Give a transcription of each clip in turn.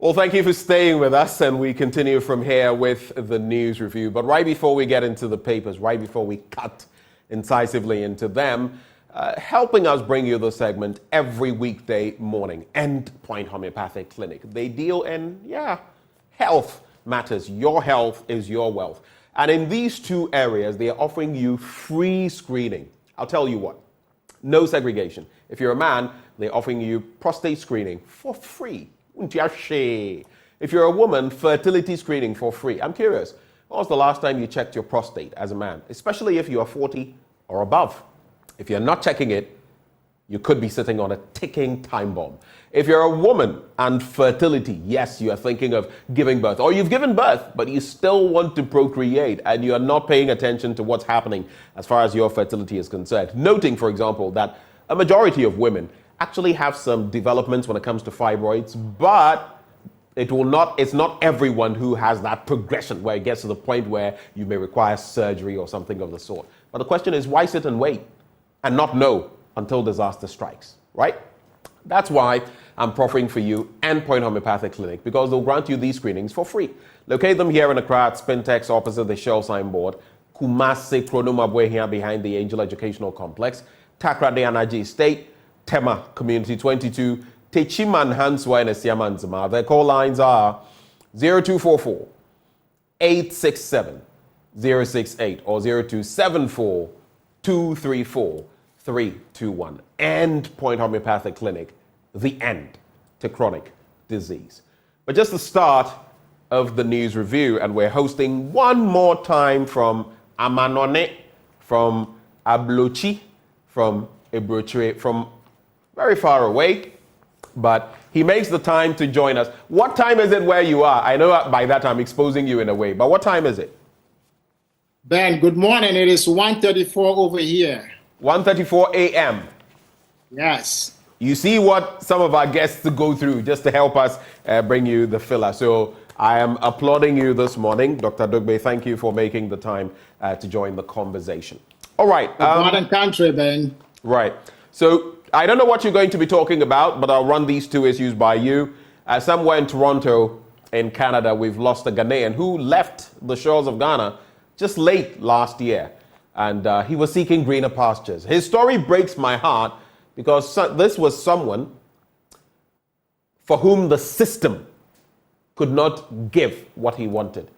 Well, thank you for staying with us, and we continue from here with the news review. But right before we get into the papers, right before we cut incisively into them, helping us bring you the segment every weekday morning, Endpoint Homeopathic Clinic. They deal in, health matters. Your health is your wealth. And in these two areas, they are offering you free screening. I'll tell you what, no segregation. If you're a man, they're offering you prostate screening for free. If you're a woman, fertility screening for free. I'm curious, when was the last time you checked your prostate as a man, especially if you are 40 or above? If you're not checking it, you could be sitting on a ticking time bomb. If you're a woman and fertility, yes, you are thinking of giving birth, or you've given birth, but you still want to procreate and you are not paying attention to what's happening as far as your fertility is concerned. Noting, for example, that a majority of women actually have some developments when it comes to fibroids, but it's not everyone who has that progression where it gets to the point where you may require surgery or something of the sort. But the question is, why sit and wait and not know until disaster strikes, right? That's why I'm proffering for you Endpoint Homeopathic Clinic, because they'll grant you these screenings for free. Locate them here in Accra at Spintex opposite the Shell signboard, Kumasi Kronumabwe here behind the Angel Educational Complex, Takrade Anaji Estate, Tema Community 22, Techiman Hanswa and Esiamanzama. Their call lines are 0244 867 068 or 0274 234 321. Endpoint Homeopathic Clinic, the end to chronic disease. But just the start of the news review, and we're hosting one more time from Amanone, from Ablochi, from Ebrochre, from very far away, but he makes the time to join us. What time is it where you are? I know by that I'm exposing you in a way, but what time is it? Ben, good morning. It is 1:34 over here. 1:34 a.m. Yes. You see what some of our guests go through just to help us bring you the filler. So I am applauding you this morning. Dr. Dugbe, thank you for making the time to join the conversation. All right. Modern country, Ben. Right. So I don't know what you're going to be talking about, but I'll run these two issues by you. Somewhere in Toronto, in Canada, we've lost a Ghanaian who left the shores of Ghana just late last year. And he was seeking greener pastures. His story breaks my heart because this was someone for whom the system could not give what he wanted.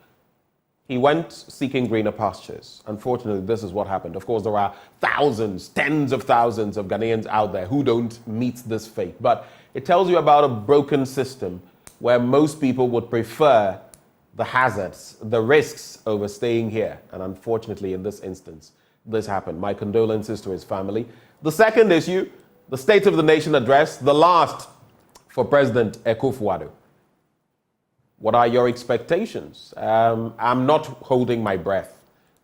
He went seeking greener pastures. Unfortunately, this is what happened. Of course, there are thousands, tens of thousands of Ghanaians out there who don't meet this fate. But it tells you about a broken system where most people would prefer the hazards, the risks over staying here. And unfortunately, in this instance, this happened. My condolences to his family. The second issue, the State of the Nation address, the last for President Akufo-Addo. What are your expectations? I'm not holding my breath.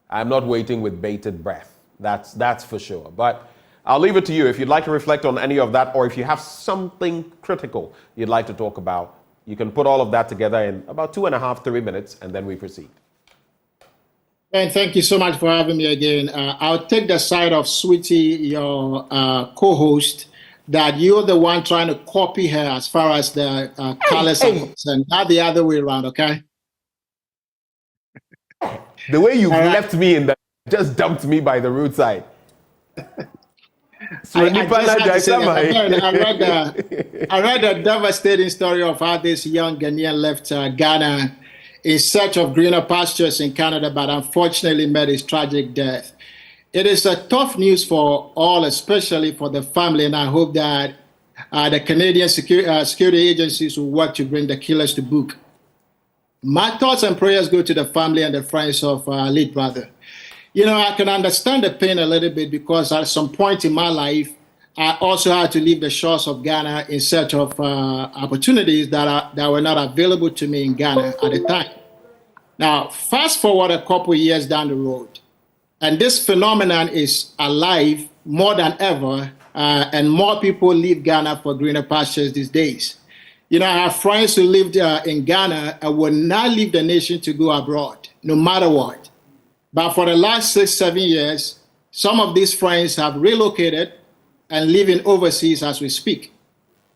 I'm not waiting with bated breath. That's for sure. But I'll leave it to you. If you'd like to reflect on any of that, or if you have something critical you'd like to talk about, you can put all of that together in about 2.5, 3 minutes, and then we proceed. Ben, thank you so much for having me again. I'll take the side of Sweetie, your co-host, that you're the one trying to copy her as far as the colors are concerned, not the other way around, okay? The way you've left me in the just dumped me by the roadside. I read a devastating story of how this young Ghanaian left Ghana in search of greener pastures in Canada, but unfortunately met his tragic death. It is a tough news for all, especially for the family, and I hope that the Canadian security agencies will work to bring the killers to book. My thoughts and prayers go to the family and the friends of late brother. You know, I can understand the pain a little bit because at some point in my life, I also had to leave the shores of Ghana in search of opportunities that were not available to me in Ghana at the time. Now, fast forward a couple of years down the road, and this phenomenon is alive more than ever, and more people leave Ghana for greener pastures these days. You know, I have friends who lived in Ghana and would not leave the nation to go abroad, no matter what. But for the last 6, 7 years, some of these friends have relocated and living overseas as we speak.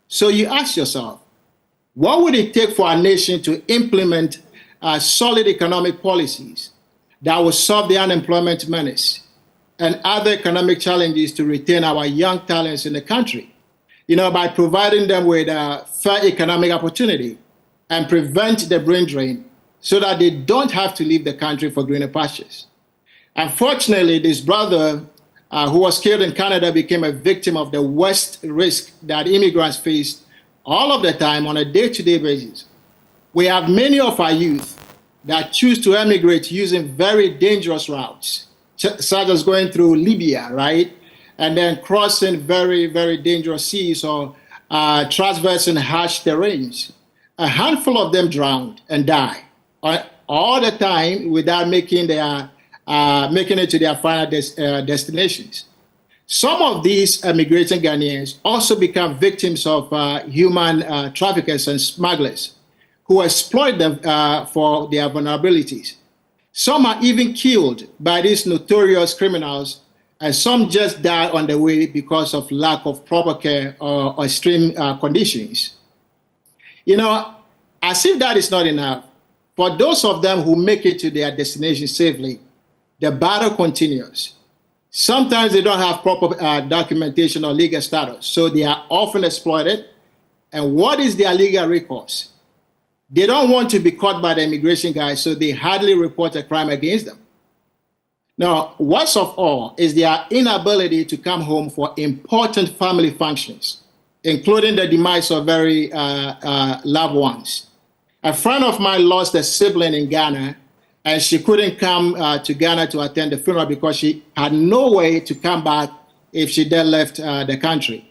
So you ask yourself, What would it take for our nation to implement solid economic policies that will solve the unemployment menace and other economic challenges to retain our young talents in the country? By providing them with fair economic opportunity and prevent the brain drain so that they don't have to leave the country for greener pastures. Unfortunately, this brother who was killed in Canada became a victim of the worst risk that immigrants face all of the time on a day-to-day basis. We have many of our youth that choose to emigrate using very dangerous routes, such as going through Libya, right? And then crossing very, very dangerous seas or traversing harsh terrains. A handful of them drowned and die all the time without making it to their final destinations. Some of these migrating Ghanaians also become victims of human traffickers and smugglers who exploit them for their vulnerabilities. Some are even killed by these notorious criminals, and some just die on the way because of lack of proper care or extreme conditions. As if that is not enough, for those of them who make it to their destination safely, the battle continues. Sometimes they don't have proper documentation or legal status, so they are often exploited. And what is their legal recourse? They don't want to be caught by the immigration guys, so they hardly report a crime against them. Now, worst of all is their inability to come home for important family functions, including the demise of very loved ones. A friend of mine lost a sibling in Ghana, and she couldn't come to Ghana to attend the funeral because she had no way to come back if she then left the country.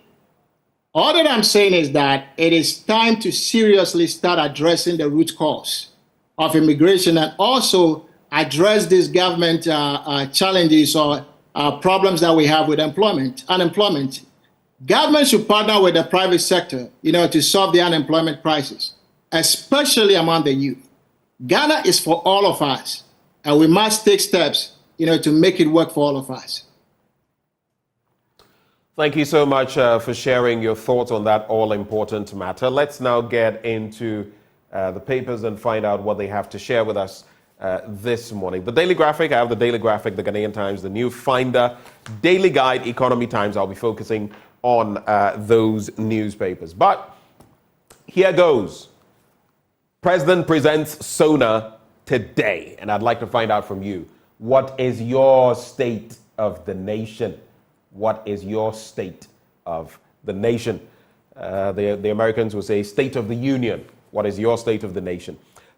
All that I'm saying is that it is time to seriously start addressing the root cause of immigration and also address these government challenges or problems that we have with unemployment. Government should partner with the private sector, to solve the unemployment crisis, especially among the youth. Ghana is for all of us, and we must take steps, to make it work for all of us. Thank you so much for sharing your thoughts on that all-important matter. Let's now get into the papers and find out what they have to share with us this morning. The Daily Graphic, I have the Daily Graphic, the Ghanaian Times, the New Finder, Daily Guide, Economy Times. I'll be focusing on those newspapers. But here goes. President presents SONA today, and I'd like to find out from you, what is your state of the nation? What is your state of the nation? The Americans will say State of the Union. What is your state of the nation?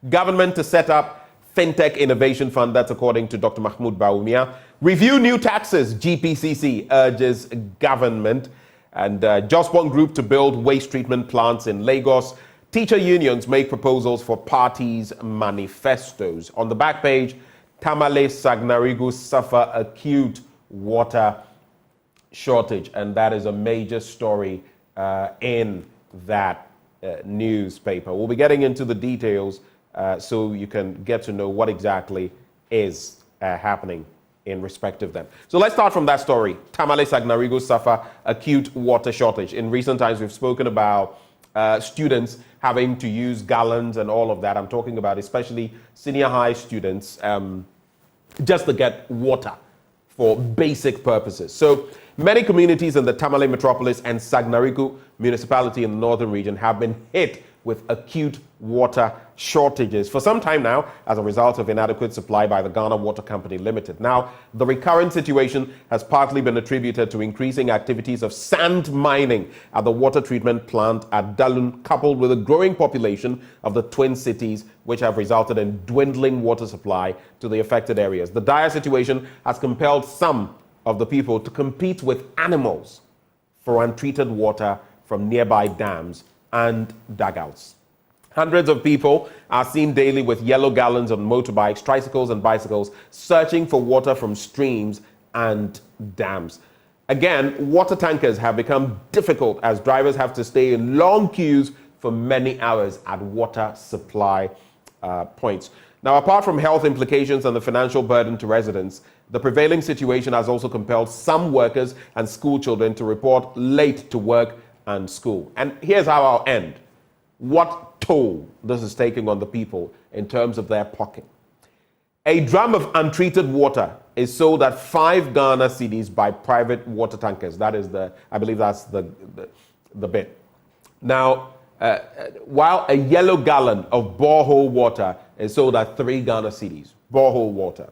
Government to set up FinTech Innovation Fund, that's according to Dr. Mahmoud Bawumia. Review new taxes, GPCC urges government. And Jospon Group to build waste treatment plants in Lagos. Teacher unions make proposals for parties' manifestos. On the back page, Tamale Sagnarigu suffer acute water shortage, and that is a major story in that newspaper. We'll be getting into the details so you can get to know what exactly is happening in respect of them. So let's start from that story. Tamale Sagnarigu suffer acute water shortage. In recent times, we've spoken about students having to use gallons and all of that. I'm talking about especially senior high students just to get water for basic purposes. So many communities in the Tamale metropolis and Sagnarigu municipality in the northern region have been hit with acute water shortages for some time now as a result of inadequate supply by the Ghana Water Company Limited. Now, the recurrent situation has partly been attributed to increasing activities of sand mining at the water treatment plant at Dalun, coupled with a growing population of the twin cities, which have resulted in dwindling water supply to the affected areas. The dire situation has compelled some of the people to compete with animals for untreated water from nearby dams and dugouts. Hundreds of people are seen daily with yellow gallons on motorbikes, tricycles, and bicycles searching for water from streams and dams. Again, water tankers have become difficult as drivers have to stay in long queues for many hours at water supply points. Now, apart from health implications and the financial burden to residents, the prevailing situation has also compelled some workers and school children to report late to work and school. And here's how I'll end. What toll this is taking on the people in terms of their pocket. A drum of untreated water is sold at 5 Ghana cedis by private water tankers. That is I believe that's the bit. Now, while a yellow gallon of borehole water is sold at 3 Ghana cedis, borehole water.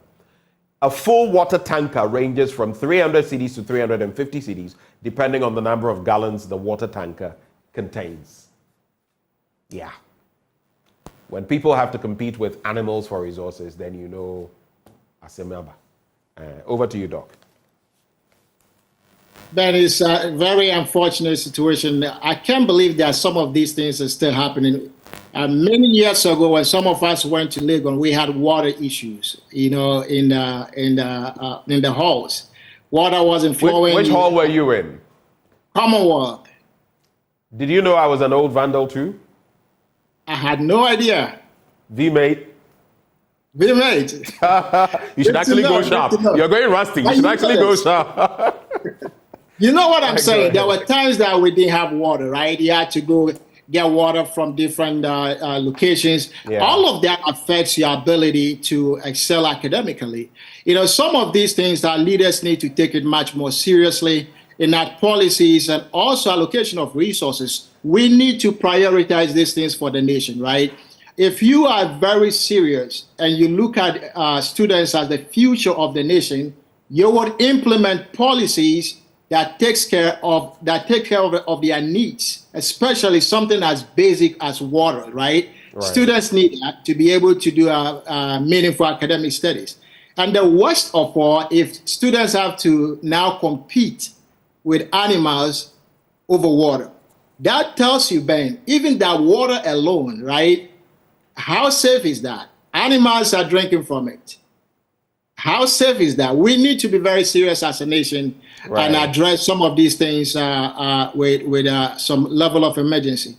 A full water tanker ranges from 300 cedis to 350 cedis, depending on the number of gallons the water tanker contains. Yeah. When people have to compete with animals for resources, then you know, asemaba. Over to you, Doc. That is a very unfortunate situation. I can't believe that some of these things are still happening. Many years ago, when some of us went to Legon, we had water issues, in the halls. Water wasn't flowing. Which hall were you in? Commonwealth. Did you know I was an old vandal too? I had no idea. V-mate. V-mate. You should actually go sharp. You're going rusty. You should actually go sharp. You know what I'm saying? There were times that we didn't have water, right? You had to go get water from different locations. Yeah. All of that affects your ability to excel academically. Some of these things that leaders need to take it much more seriously in that policies and also allocation of resources. We need to prioritize these things for the nation, right? If you are very serious and you look at students as the future of the nation, you would implement policies that take care of their needs, especially something as basic as water, right? Students need that to be able to do meaningful academic studies. And the worst of all, if students have to now compete with animals over water, that tells you, Ben, even that water alone, right? How safe is that? Animals are drinking from it. How safe is that? We need to be very serious as a nation and address some of these things with some level of emergency.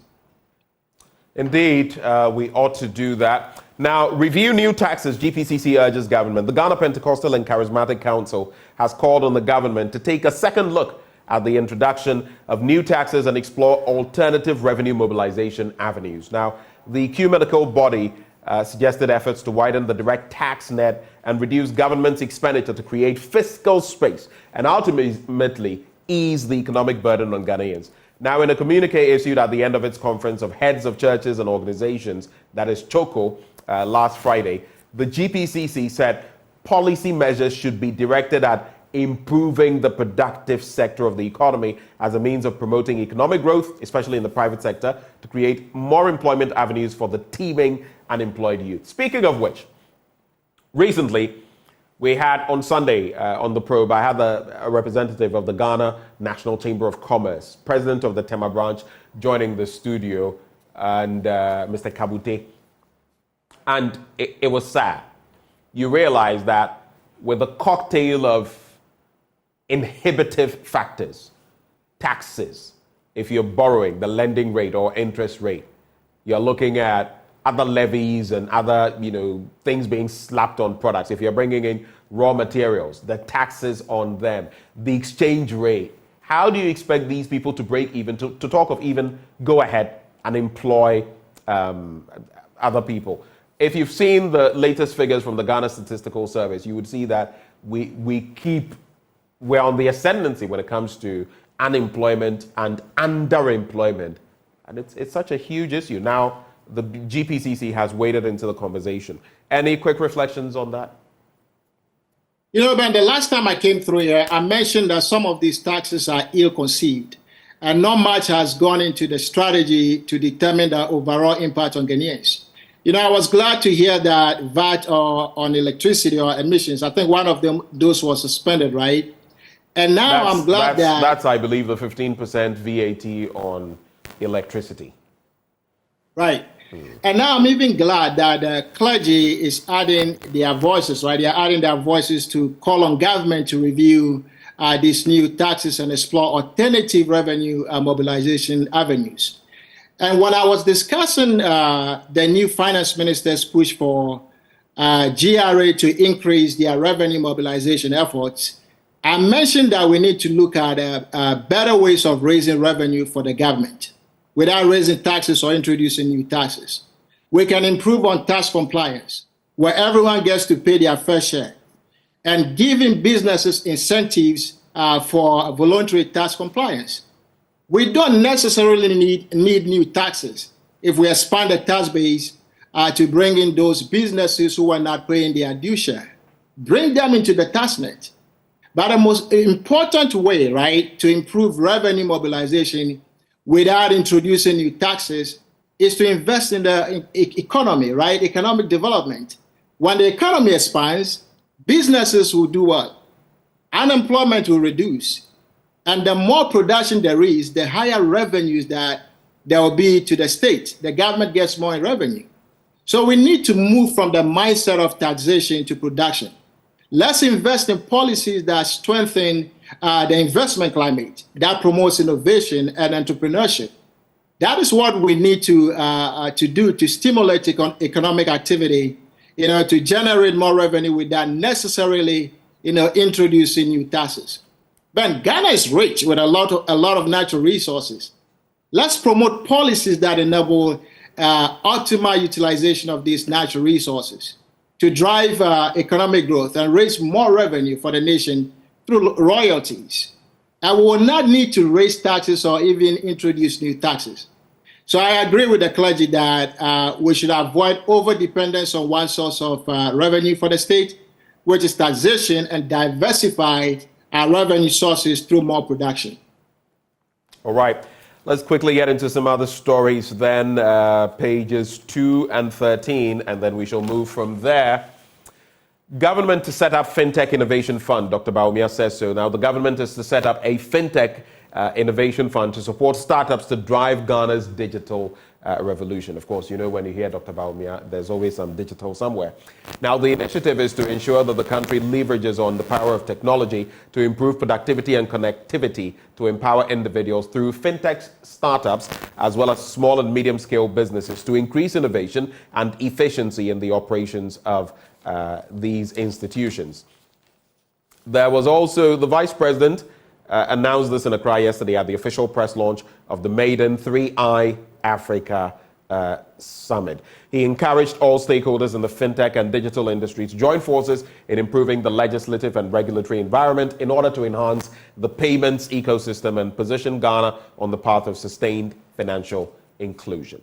Indeed, we ought to do that. Now, review new taxes, GPCC urges government. The Ghana Pentecostal and Charismatic Council has called on the government to take a second look at the introduction of new taxes and explore alternative revenue mobilization avenues. Now, the ecumenical body suggested efforts to widen the direct tax net and reduce government's expenditure to create fiscal space and ultimately ease the economic burden on Ghanaians. Now, in a communique issued at the end of its conference of heads of churches and organizations, that is CHOCO, last Friday, the GPCC said policy measures should be directed at improving the productive sector of the economy as a means of promoting economic growth, especially in the private sector, to create more employment avenues for the teeming unemployed youth. Speaking of which, recently we had on Sunday on the probe, I had a representative of the Ghana National Chamber of Commerce, president of the Tema branch, joining the studio, and Mr. Kabute. And it was sad. You realize that with a cocktail of inhibitive factors, taxes, if you're borrowing, the lending rate or interest rate, you're looking at other levies and other, things being slapped on products. If you're bringing in raw materials, the taxes on them, the exchange rate, how do you expect these people to break even, to talk of even go ahead and employ other people? If you've seen the latest figures from the Ghana Statistical Service, you would see that we're on the ascendancy when it comes to unemployment and underemployment. And it's such a huge issue. Now, the GPCC has waded into the conversation. Any quick reflections on that? Ben, the last time I came through here, I mentioned that some of these taxes are ill-conceived, and not much has gone into the strategy to determine the overall impact on Ghanaians. I was glad to hear that VAT on electricity or emissions, I think one of those was suspended, right? And now I'm glad that's, I believe, the 15% VAT on electricity. Right. And now I'm even glad that the clergy is adding their voices, right? They're adding their voices to call on government to review these new taxes and explore alternative revenue mobilization avenues. And when I was discussing the new finance minister's push for GRA to increase their revenue mobilization efforts, I mentioned that we need to look at better ways of raising revenue for the government. without raising taxes or introducing new taxes. We can improve on tax compliance, where everyone gets to pay their fair share, and giving businesses incentives for voluntary tax compliance. We don't necessarily need new taxes if we expand the tax base to bring in those businesses who are not paying their due share. Bring them into the tax net. But the most important way, right, to improve revenue mobilization without introducing new taxes is to invest in the economy, right, economic development. When the economy expands, businesses will do well. Unemployment will reduce. And the more production there is, the higher revenues that there will be to the state. The government gets more in revenue. So we need to move from the mindset of taxation to production. Let's invest in policies that strengthen the investment climate, that promotes innovation and entrepreneurship. That is what we need to do to stimulate economic activity, to generate more revenue without necessarily, introducing new taxes. But Ghana is rich with a lot of natural resources. Let's promote policies that enable optimal utilization of these natural resources to drive economic growth and raise more revenue for the nation through royalties. And we will not need to raise taxes or even introduce new taxes. So I agree with the clergy that we should avoid over-dependence on one source of revenue for the state, which is taxation, and diversify our revenue sources through more production. All right. Let's quickly get into some other stories then, pages 2 and 13, and then we shall move from there. Government to set up FinTech Innovation Fund. Dr. Bawumia says so. Now, the government is to set up a FinTech Innovation Fund to support startups to drive Ghana's digital revolution. Of course, when you hear Dr. Bawumia, there's always some digital somewhere. Now, the initiative is to ensure that the country leverages on the power of technology to improve productivity and connectivity to empower individuals through FinTech startups, as well as small and medium-scale businesses to increase innovation and efficiency in the operations of these institutions. There was also the Vice President announced this in Accra yesterday at the official press launch of the maiden 3I Africa Summit. He encouraged all stakeholders in the fintech and digital industry to join forces in improving the legislative and regulatory environment in order to enhance the payments ecosystem and position Ghana on the path of sustained financial inclusion.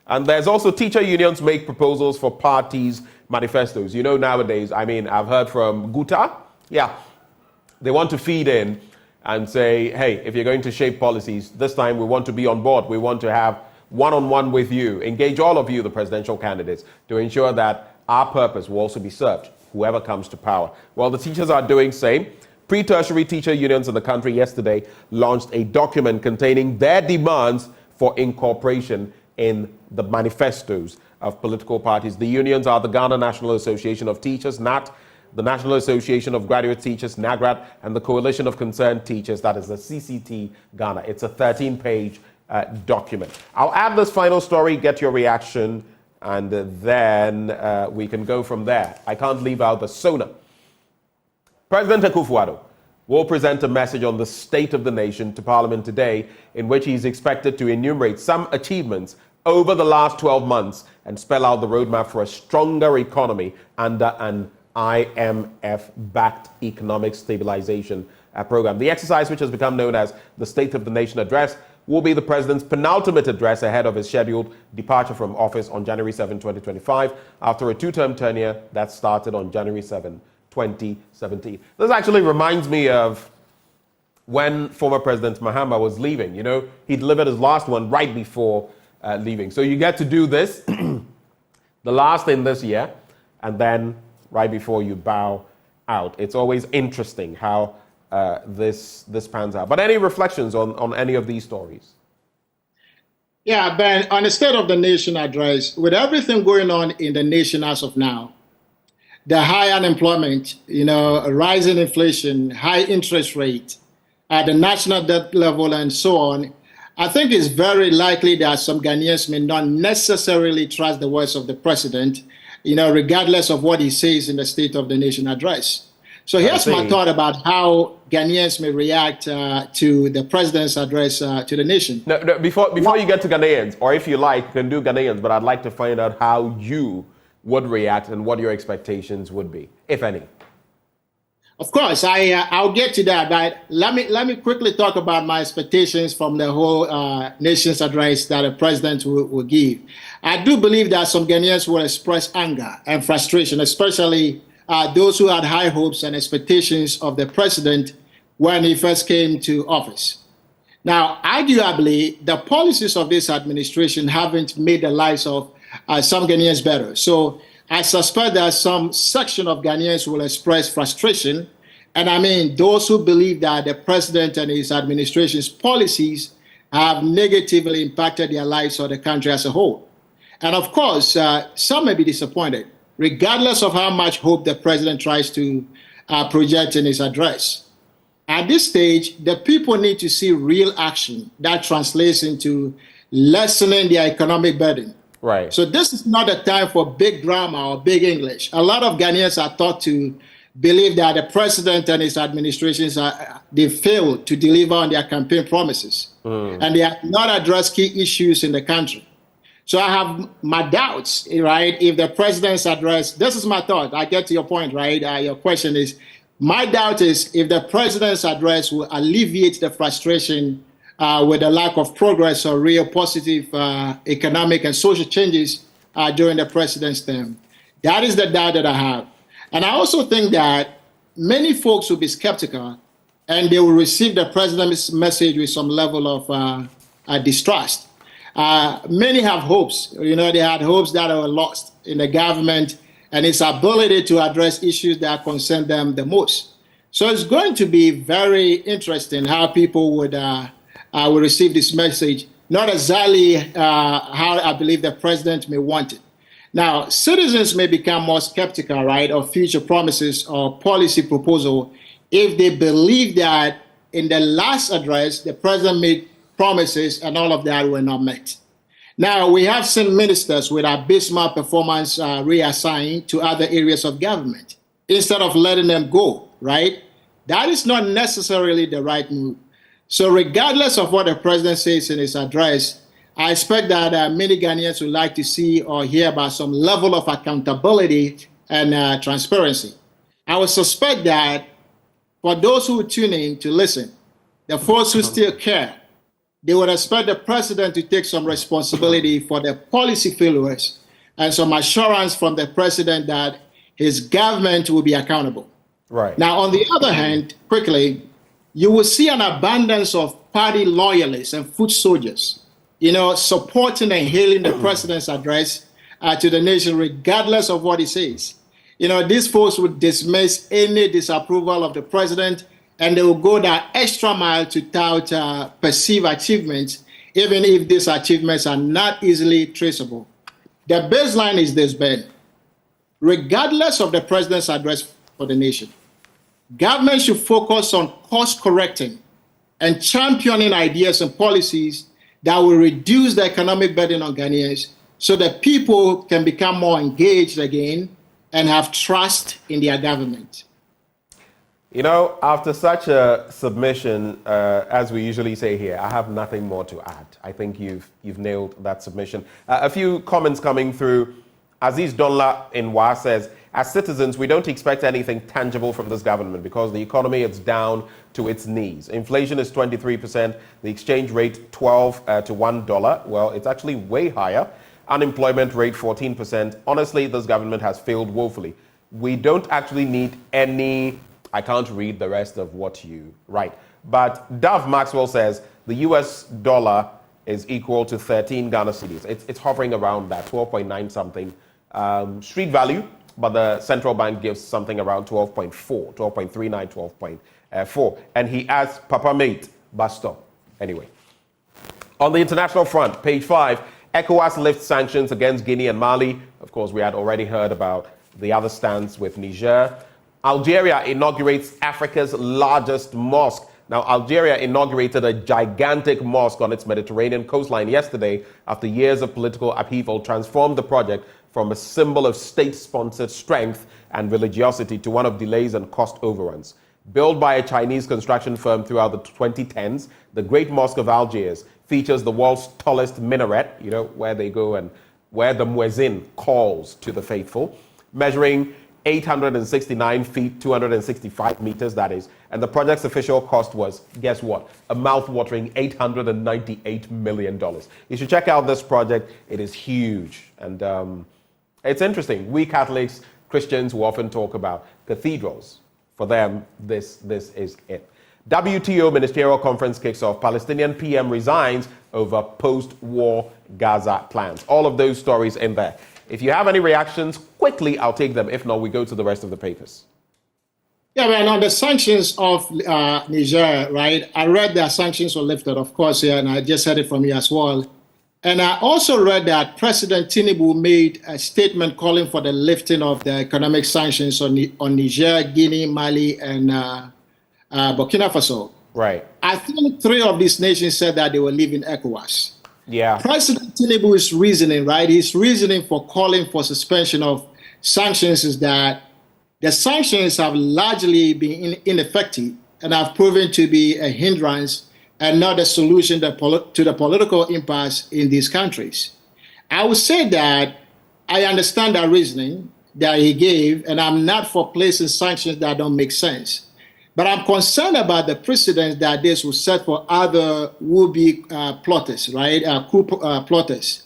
And there's also teacher unions make proposals for parties' manifestos. Nowadays, I've heard from Guta, they want to feed in and say, hey, if you're going to shape policies, this time we want to be on board. We want to have one-on-one with you, engage all of you, the presidential candidates, to ensure that our purpose will also be served, whoever comes to power. Well, the teachers are doing same. Pre-tertiary teacher unions in the country yesterday launched a document containing their demands for incorporation in the manifestos of political parties. The unions are the Ghana National Association of Teachers, NAT, the National Association of Graduate Teachers, NAGRAT, and the Coalition of Concerned Teachers, that is the CCT Ghana. It's a 13-page document. I'll add this final story, get your reaction, and then we can go from there. I can't leave out the SONA. President Akufo-Addo will present a message on the state of the nation to Parliament today, in which he is expected to enumerate some achievements over the last 12 months and spell out the roadmap for a stronger economy under an IMF-backed economic stabilization program. The exercise, which has become known as the State of the Nation Address, will be the president's penultimate address ahead of his scheduled departure from office on January 7, 2025, after a two-term tenure that started on January 7, 2017. This actually reminds me of when former President Mahama was leaving. He delivered his last one right before leaving. So you get to do this, the last in this year, and then right before you bow out. It's always interesting how this pans out. But any reflections on any of these stories? Yeah, Ben, on the State of the Nation address, with everything going on in the nation as of now, the high unemployment, rising inflation, high interest rate at the national debt level, and so on, I think it's very likely that some Ghanaians may not necessarily trust the words of the president, regardless of what he says in the State of the Nation address. So here's my thought about how Ghanaians may react to the president's address to the nation. No, before you get to Ghanaians, or if you like, you can do Ghanaians, but I'd like to find out how you would react and what your expectations would be, if any. Of course, I'll get to that, but let me quickly talk about my expectations from the whole nation's address that the president will give. I do believe that some Ghanaians will express anger and frustration, especially those who had high hopes and expectations of the president when he first came to office. Now, arguably, the policies of this administration haven't made the lives of some Ghanaians better. So I suspect that some section of Ghanaians will express frustration. And I mean, those who believe that the president and his administration's policies have negatively impacted their lives or the country as a whole. And of course, some may be disappointed, regardless of how much hope the president tries to project in his address. At this stage, the people need to see real action that translates into lessening their economic burden. Right. So this is not a time for big drama or big English. A lot of Ghanaians are taught to believe that the president and his administrations they failed to deliver on their campaign promises, and they have not addressed key issues in the country. So I have my doubts, right? If the president's address, this is my thought. I get to your point, right? Your question is, my doubt is if the president's address will alleviate the frustration with the lack of progress or real positive economic and social changes during the president's term. That is the doubt that I have. And I also think that many folks will be skeptical and they will receive the president's message with some level of distrust. Many have hopes. You know, they had hopes that were lost in the government and its ability to address issues that concern them the most. So it's going to be very interesting how people would receive this message, not exactly how I believe the president may want it. Now, citizens may become more skeptical, right, of future promises or policy proposal if they believe that in the last address, the president made promises and all of that were not met. Now, we have seen ministers with abysmal performance reassigned to other areas of government instead of letting them go, right? That is not necessarily the right move. So regardless of what the president says in his address, I expect that many Ghanaians would like to see or hear about some level of accountability and transparency. I would suspect that for those who tune in to listen, the folks who still care, they would expect the president to take some responsibility for the policy failures and some assurance from the president that his government will be accountable. Right. Now, on the other hand, quickly, you will see an abundance of party loyalists and foot soldiers, you know, supporting and hailing the president's address to the nation, regardless of what he says. You know, these folks would dismiss any disapproval of the president, and they will go that extra mile to tout perceived achievements, even if these achievements are not easily traceable. The baseline is this, Ben. Regardless of the president's address for the nation, government should focus on course correcting and championing ideas and policies that will reduce the economic burden on Ghanaians so that people can become more engaged again and have trust in their government. You know, after such a submission, as we usually say here, I have nothing more to add. I think you've nailed that submission. A few comments coming through. Aziz Donla Inwa says, as citizens, we don't expect anything tangible from this government because the economy is down to its knees. Inflation is 23%, the exchange rate 12 to $1. Well, it's actually way higher. Unemployment rate 14%. Honestly, this government has failed woefully. We don't actually need any, I can't read the rest of what you write. But Dove Maxwell says the US dollar is equal to 13 Ghana cedis. It's hovering around that, 12.9 something. Street value, but the central bank gives something around 12.4, 12.39, 12.4. And he adds, Papa mate, Basto. Anyway. On the international front, page 5, ECOWAS lifts sanctions against Guinea and Mali. Of course, we had already heard about the other stance with Niger. Algeria inaugurates Africa's largest mosque. Now, Algeria inaugurated a gigantic mosque on its Mediterranean coastline yesterday after years of political upheaval transformed the project from a symbol of state-sponsored strength and religiosity to one of delays and cost overruns. Built by a Chinese construction firm throughout the 2010s, the Great Mosque of Algiers features the world's tallest minaret, where they go and where the muezzin calls to the faithful, measuring 869 feet, 265 meters, that is. And the project's official cost was, guess what? A mouth-watering $898 million. You should check out this project. It is huge. And it's interesting. We Catholics, Christians, who often talk about cathedrals. For them, this is it. WTO Ministerial Conference kicks off. Palestinian PM resigns over post-war Gaza plans. All of those stories in there. If you have any reactions, quickly, I'll take them. If not, we go to the rest of the papers. Yeah, man, on the sanctions of Niger, right? I read that sanctions were lifted, of course, here, and I just heard it from you as well. And I also read that President Tinubu made a statement calling for the lifting of the economic sanctions on Niger, Guinea, Mali, and Burkina Faso. Right. I think 3 of these nations said that they were leaving ECOWAS. Yeah. President Tinubu's reasoning, right? His reasoning for calling for suspension of sanctions is that the sanctions have largely been ineffective and have proven to be a hindrance and not a solution to the political impasse in these countries. I would say that I understand that reasoning that he gave, and I'm not for placing sanctions that don't make sense. But I'm concerned about the precedent that this will set for other would-be plotters, right, coup plotters.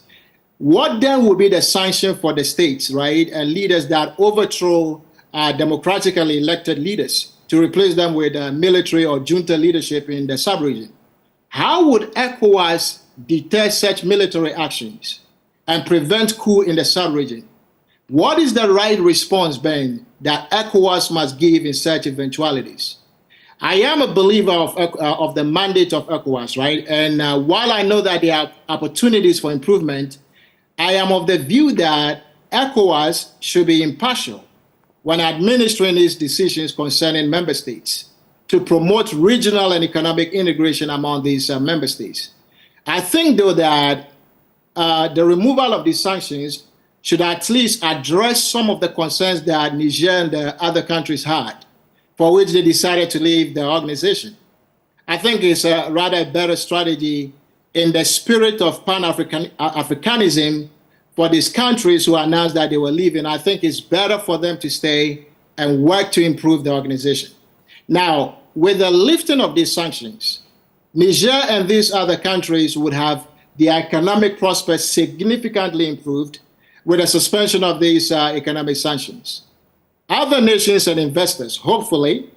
What then will be the sanction for the states, right, and leaders that overthrow democratically elected leaders to replace them with military or junta leadership in the sub-region? How would ECOWAS deter such military actions and prevent coup in the sub-region? What is the right response, Ben, that ECOWAS must give in such eventualities? I am a believer of the mandate of ECOWAS, right? And while I know that there are opportunities for improvement, I am of the view that ECOWAS should be impartial when administering its decisions concerning member states to promote regional and economic integration among these member states. I think, though, that the removal of these sanctions should at least address some of the concerns that Niger and the other countries had, for which they decided to leave the organization. I think it's a rather better strategy in the spirit of Pan-Africanism for these countries who announced that they were leaving. I think it's better for them to stay and work to improve the organization. Now, with the lifting of these sanctions, Niger and these other countries would have their economic prospects significantly improved with the suspension of these economic sanctions. Other nations and investors, hopefully,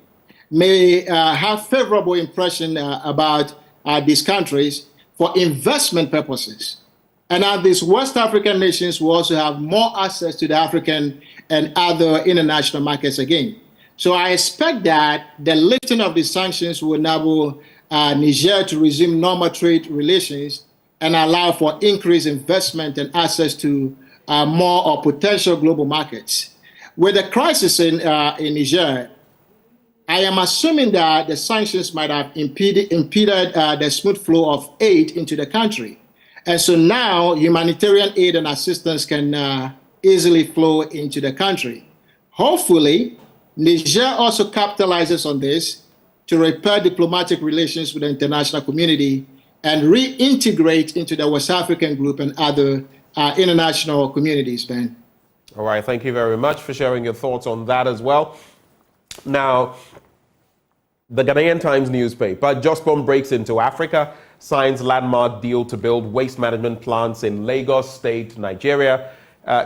may have favorable impression about these countries for investment purposes. And these West African nations will also have more access to the African and other international markets again. So I expect that the lifting of the sanctions will enable Niger to resume normal trade relations and allow for increased investment and access to more or potential global markets. With the crisis in Niger, I am assuming that the sanctions might have impeded the smooth flow of aid into the country. And so now humanitarian aid and assistance can easily flow into the country. Hopefully, Niger also capitalizes on this to repair diplomatic relations with the international community and reintegrate into the West African group and other international communities, Ben. All right, thank you very much for sharing your thoughts on that as well. Now, the Ghanaian Times newspaper, Jospom breaks into Africa, signs landmark deal to build waste management plants in Lagos State, Nigeria,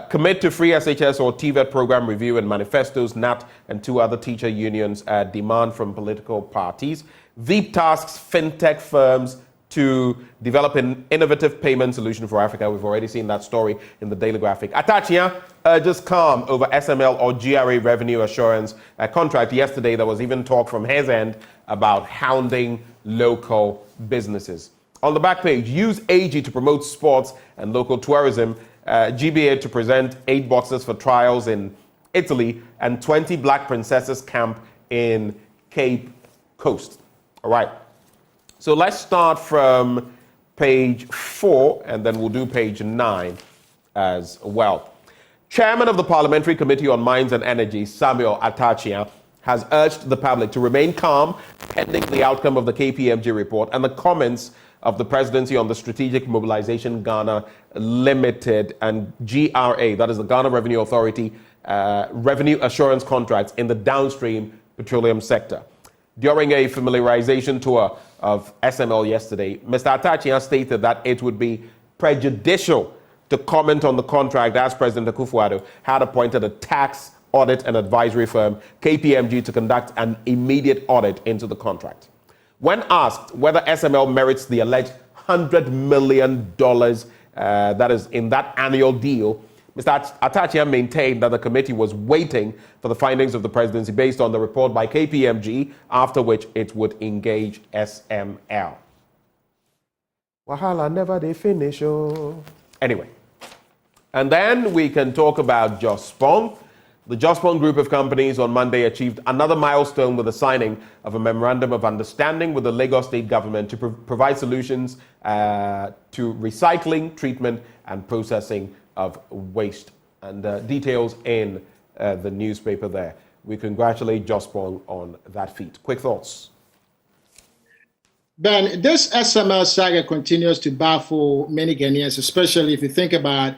commit to free SHS or TVET program review and manifestos, NAT and 2 other teacher unions demand from political parties. Veep tasks fintech firms to develop an innovative payment solution for Africa. We've already seen that story in the Daily Graphic. Atachia urges calm over SML or GRA revenue assurance contract. Yesterday, there was even talk from his end about hounding local businesses. On the back page, use AG to promote sports and local tourism. GBA to present 8 boxes for trials in Italy and 20 Black Princesses camp in Cape Coast. All right. So let's start from page 4, and then we'll do page 9 as well. Chairman of the Parliamentary Committee on Mines and Energy, Samuel Atachian, has urged the public to remain calm pending the outcome of the KPMG report and the comments of the presidency on the Strategic Mobilization Ghana Limited and GRA, that is the Ghana Revenue Authority, revenue assurance contracts in the downstream petroleum sector. During a familiarization tour of SML yesterday, Mr. Atachian stated that it would be prejudicial to comment on the contract as President Akufo-Addo had appointed a tax audit and advisory firm, KPMG, to conduct an immediate audit into the contract. When asked whether SML merits the alleged $100 million that is in that annual deal, Mr. Atachian maintained that the committee was waiting for the findings of the presidency based on the report by KPMG, after which it would engage SML. Wahala never they finish. Oh. Anyway, and then we can talk about Jospong. The Jospong group of companies on Monday achieved another milestone with the signing of a memorandum of understanding with the Lagos state government to provide solutions to recycling, treatment, and processing of waste. And details in the newspaper there. We congratulate Jospong on that feat. Quick thoughts. Ben, this SML saga continues to baffle many Ghanaians, especially if you think about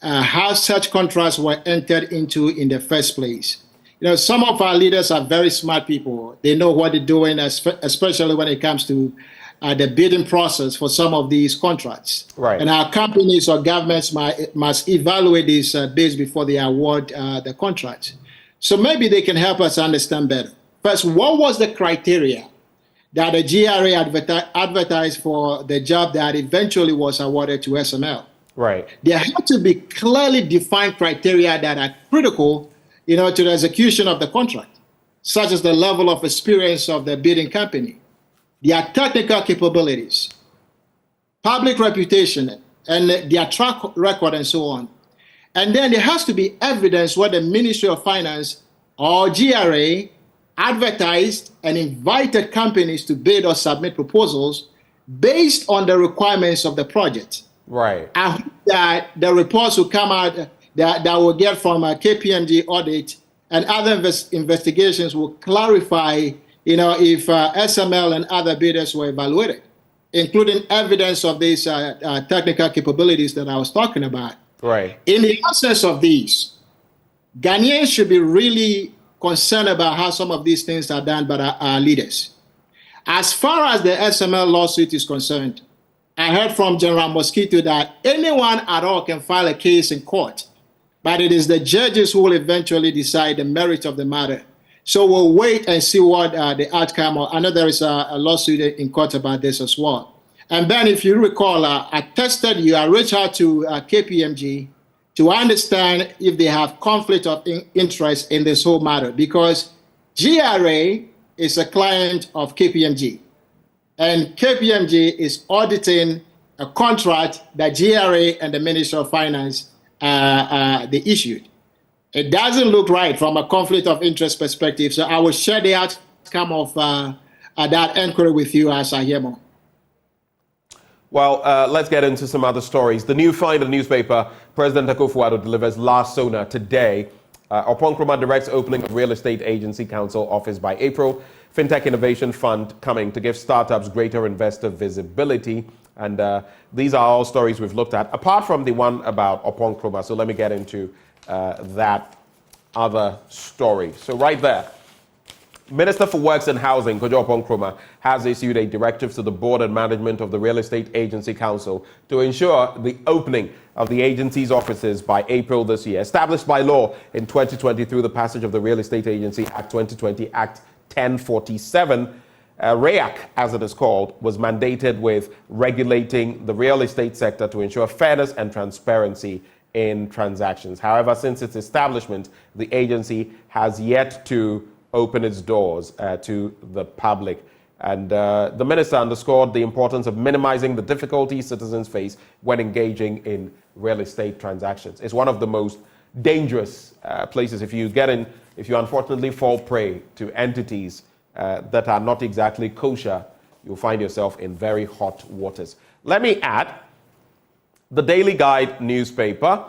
how such contracts were entered into in the first place. You know, some of our leaders are very smart people. They know what they're doing, especially when it comes to the bidding process for some of these contracts. Right. And our companies or governments must evaluate these bids before they award the contracts. So maybe they can help us understand better. First, what was the criteria that the GRA advertised for the job that eventually was awarded to SML? Right. There have to be clearly defined criteria that are critical, to the execution of the contract, such as the level of experience of the bidding company, their technical capabilities, public reputation, and their track record, and so on. And then there has to be evidence where the Ministry of Finance or GRA advertised and invited companies to bid or submit proposals based on the requirements of the project. Right. I hope that the reports will come out that we'll get from a KPMG audit and other investigations will clarify, if SML and other bidders were evaluated, including evidence of these technical capabilities that I was talking about. Right. In the absence of these, Ghanaians should be really concerned about how some of these things are done by our leaders. As far as the SML lawsuit is concerned, I heard from General Mosquito that anyone at all can file a case in court, but it is the judges who will eventually decide the merit of the matter. So we'll wait and see what the outcome. I know there is a lawsuit in court about this as well. And Ben, if you recall, I reached out to KPMG to understand if they have conflict of interest in this whole matter, because GRA is a client of KPMG. And KPMG is auditing a contract that GRA and the Ministry of Finance they issued. It doesn't look right from a conflict of interest perspective. So I will share the outcome of that inquiry with you as I hear more. Well, let's get into some other stories. The New Finder newspaper, President Akufo-Addo delivers last sona today. Upon Nkrumah directs opening of Real Estate Agency Council office by April. Fintech Innovation Fund coming to give startups greater investor visibility. And these are all stories we've looked at, apart from the one about Upon Nkrumah. So let me get into that other story. So right there, Minister for Works and Housing, Kojo Upon Nkrumah, has issued a directive to the board and management of the Real Estate Agency Council to ensure the opening of the agency's offices by April this year. Established by law in 2020 through the passage of the Real Estate Agency Act 2020, Act 1047, REAC, as it is called, was mandated with regulating the real estate sector to ensure fairness and transparency in transactions. However, since its establishment, the agency has yet to open its doors to the public. And the minister underscored the importance of minimizing the difficulties citizens face when engaging in real estate transactions. It's one of the most dangerous places. If you unfortunately fall prey to entities that are not exactly kosher, you'll find yourself in very hot waters. Let me add, the Daily Guide newspaper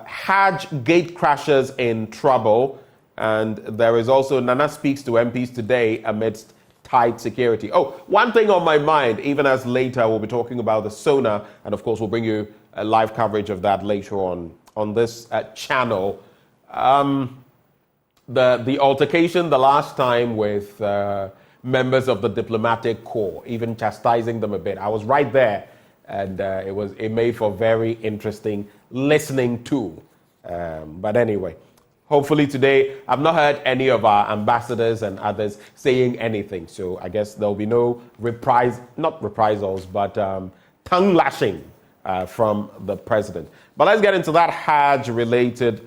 Hajj gate crashers in trouble. And there is also Nana speaks to MPs today amidst tight security. Oh, one thing on my mind, even as later we'll be talking about the SONA, and of course we'll bring you a live coverage of that later on this channel. The altercation the last time with members of the diplomatic corps, even chastising them a bit. I was right there, and it made for very interesting listening too. But anyway, hopefully today, I've not heard any of our ambassadors and others saying anything. So I guess there'll be no not reprisals, but tongue lashing from the president. But let's get into that Hajj-related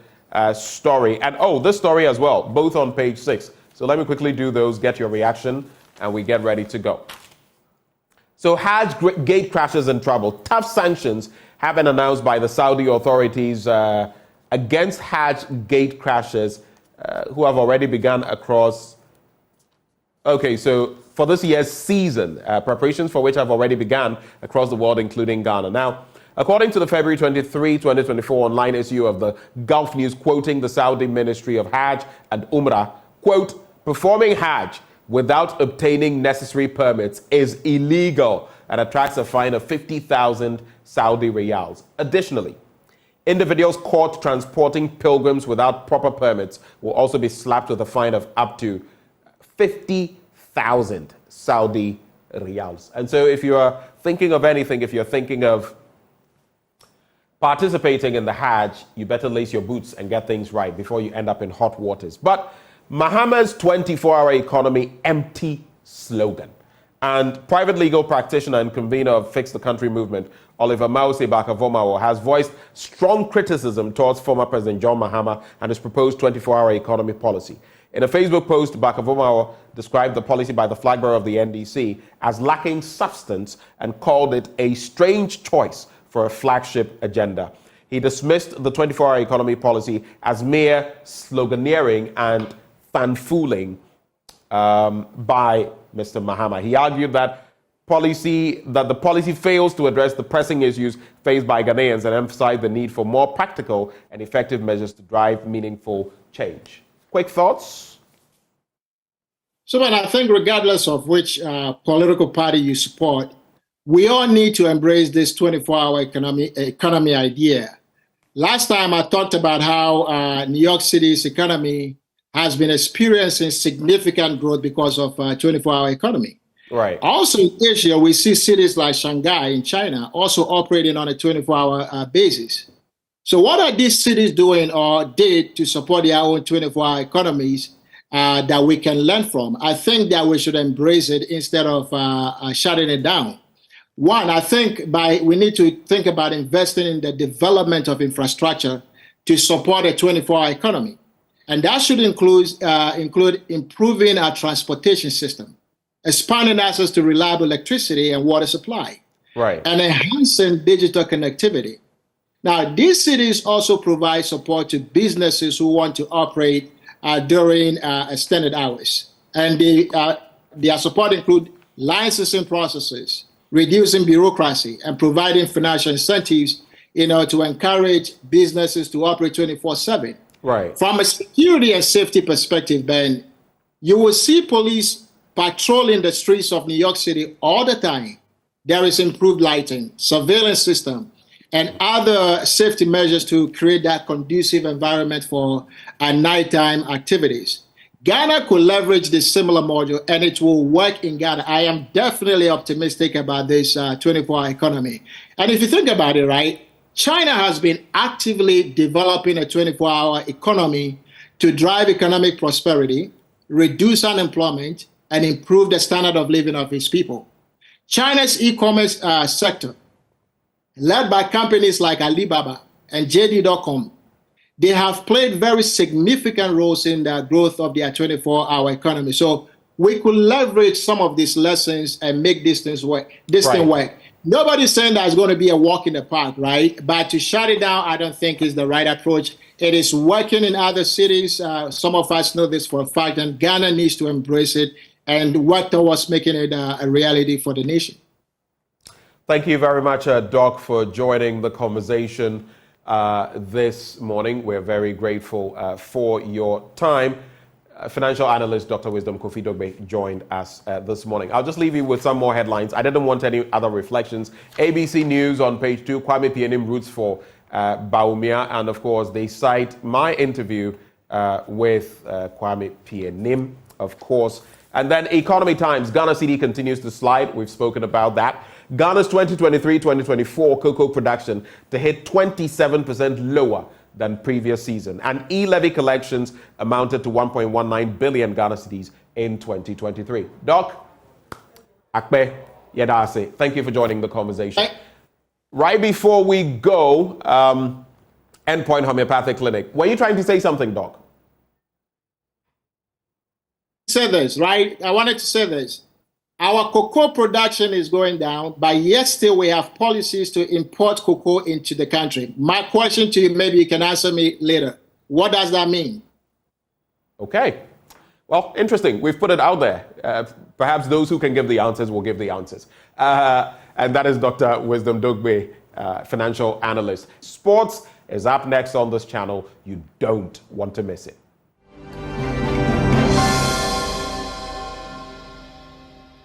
story. And this story as well, both on page 6. So let me quickly do those, get your reaction, and we get ready to go. So Hajj gate crashers in trouble. Tough sanctions have been announced by the Saudi authorities against Hajj gate crashers who have already begun across. Okay, so for this year's season, preparations for which have already begun across the world, including Ghana. Now, according to the February 23, 2024 online issue of the Gulf News, quoting the Saudi Ministry of Hajj and Umrah, quote, performing Hajj without obtaining necessary permits is illegal and attracts a fine of 50,000 Saudi riyals. Additionally, individuals caught transporting pilgrims without proper permits will also be slapped with a fine of up to 50,000 Saudi riyals. And so if you are thinking of anything, if you're thinking of participating in the Hajj, you better lace your boots and get things right before you end up in hot waters. But Mahama's 24-hour economy empty slogan. And private legal practitioner and convener of Fix the Country movement, Oliver Mause Bakavomawo, has voiced strong criticism towards former President John Mahama and his proposed 24-hour economy policy. In a Facebook post, Bakavomawo described the policy by the flag bearer of the NDC as lacking substance and called it a strange choice for a flagship agenda. He dismissed the 24-hour economy policy as mere sloganeering and fanfooling by Mr. Mahama. He argued that the policy fails to address the pressing issues faced by Ghanaians and emphasized the need for more practical and effective measures to drive meaningful change. Quick thoughts? So, man, I think regardless of which political party you support, we all need to embrace this 24-hour economy idea. Last time I talked about how New York City's economy has been experiencing significant growth because of 24-hour economy. Right. Also in Asia, we see cities like Shanghai in China also operating on a 24-hour basis. So what are these cities doing or did to support their own 24-hour economies that we can learn from? I think that we should embrace it instead of shutting it down. One, I think we need to think about investing in the development of infrastructure to support a 24-hour economy. And that should include improving our transportation system, expanding access to reliable electricity and water supply, right, and enhancing digital connectivity. Now, these cities also provide support to businesses who want to operate during extended hours. And their support include licensing processes, reducing bureaucracy, and providing financial incentives to encourage businesses to operate 24/7. Right. From a security and safety perspective, Ben, you will see police patrolling the streets of New York City all the time. There is improved lighting, surveillance system, and other safety measures to create that conducive environment for nighttime activities. Ghana could leverage this similar model, and it will work in Ghana. I am definitely optimistic about this 24-hour economy. And if you think about it, right, China has been actively developing a 24-hour economy to drive economic prosperity, reduce unemployment, and improve the standard of living of its people. China's e-commerce sector, led by companies like Alibaba and JD.com, they have played very significant roles in the growth of their 24-hour economy. So we could leverage some of these lessons and make this thing work. Nobody's saying that it's going to be a walk in the park, right? But to shut it down, I don't think is the right approach. It is working in other cities. Some of us know this for a fact, and Ghana needs to embrace it and work towards making it a reality for the nation. Thank you very much, Doc, for joining the conversation. this morning. We're very grateful for your time. Financial analyst Dr. Wisdom Kofi-Dogbe joined us this morning. I'll just leave you with some more headlines. I didn't want any other reflections. ABC News on page 2, Kwame Pianim roots for Bawumia, and of course they cite my interview with Kwame Pianim, of course. And then Economy Times, Ghana cedi continues to slide. We've spoken about that. Ghana's 2023-2024 cocoa production to hit 27% lower than previous season. And e-levy collections amounted to 1.19 billion Ghana cedis in 2023. Doc, Akpe, Yedase, thank you for joining the conversation. Right before we go, Endpoint Homeopathic Clinic. Were you trying to say something, Doc? Say this, right? I wanted to say this. Our cocoa production is going down, but yet still we have policies to import cocoa into the country. My question to you, maybe you can answer me later. What does that mean? Okay. Well, interesting. We've put it out there. Perhaps those who can give the answers will give the answers. And that is Dr. Wisdom Dogbe, financial analyst. Sports is up next on this channel. You don't want to miss it.